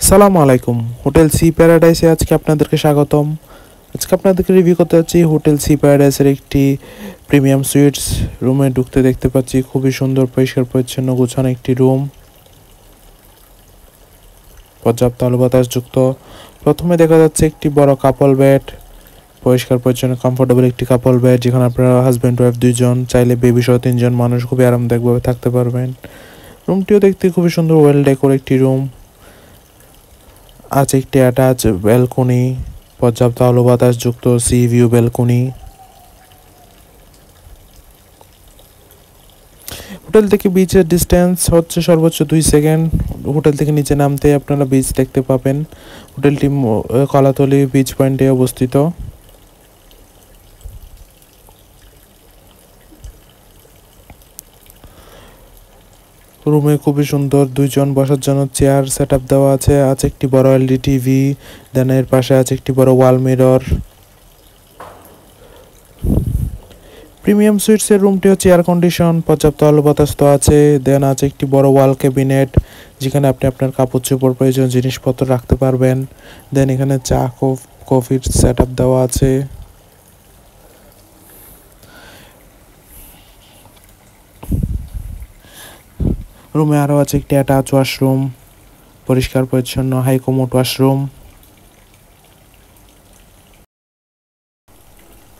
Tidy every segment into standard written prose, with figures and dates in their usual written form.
সালামু আলাইকুম। Hotel sea প্যারাডাইসে আজকে আপনাদেরকে স্বাগতম। আজকে আপনাদেরকে রিভিউ করতে যাচ্ছি হোটেল সি প্যারাডাইসের একটি প্রিমিয়াম সুইটস। রুমে ঢুকতে দেখতে পাচ্ছি খুবই সুন্দর পরিষ্কার পরিচ্ছন্ন গোছানো একটি রুম, পর্যাপ্ত আলো বাতাসযুক্ত। প্রথমে দেখা যাচ্ছে একটি বড় কাপল বেড, পরিষ্কার পরিচ্ছন্ন কমফোর্টেবল একটি কাপল বেড, যেখানে আপনারা হাজব্যান্ড ওয়াইফ দুইজন, চাইলে বেবি সহ তিনজন মানুষ খুবই আরামদায়কভাবে থাকতে পারবেন। রুমটিও দেখতে খুবই সুন্দর, ওয়েল ডেকোর একটি রুম। আছে একটি অ্যাটাচ ব্যালকনি, পর্যাপ্ত আলো বাতাসযুক্ত সি ভিউ ব্যালকনি। হোটেল থেকে বিচের ডিস্টেন্স হচ্ছে সর্বোচ্চ 2 সেকেন্ড। হোটেল থেকে নিচে নামতে আপনারা বিচ দেখতে পাবেন। হোটেলটি কলাতলি বিচ পয়েন্টে অবস্থিত। রুমে খুবই সুন্দর দুইজন বসার জন্য চেয়ার সেট আপ দেওয়া আছে। আছে একটি বড় এলইডি টিভি, দেন এর পাশে আছে একটি বড় ওয়াল মিরর। প্রিমিয়াম সুইটসের রুমটি হচ্ছে এয়ার কন্ডিশন, পর্যাপ্ত আলো বাতাস তো আছে। দেন আছে একটি বড় ওয়াল ক্যাবিনেট, যেখানে আপনি আপনার কাপড় চোপড় প্রয়োজন জিনিসপত্র রাখতে পারবেন। দেন এখানে চা কফির সেট আপ দেওয়া আছে। রুমে আরও আছে একটি অ্যাটাচ ওয়াশরুম, পরিষ্কার পরিচ্ছন্ন হাই কমোড ওয়াশরুম।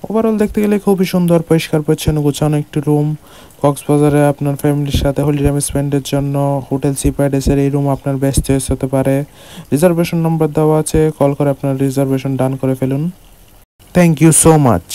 ওভারঅল দেখতে গেলে খুবই সুন্দর পরিষ্কার পরিচ্ছন্ন গোছানো একটি রুম। কক্সবাজারে আপনার ফ্যামিলির সাথে হলি টাইম স্পেন্ডের জন্য হোটেল সি প্যারাডাইসের এই রুম আপনার বেস্ট চয়েস হতে পারে। রিজার্ভেশন নম্বর দেওয়া আছে, কল করে আপনার রিজার্ভেশন ডান করে ফেলুন। Thank you so much.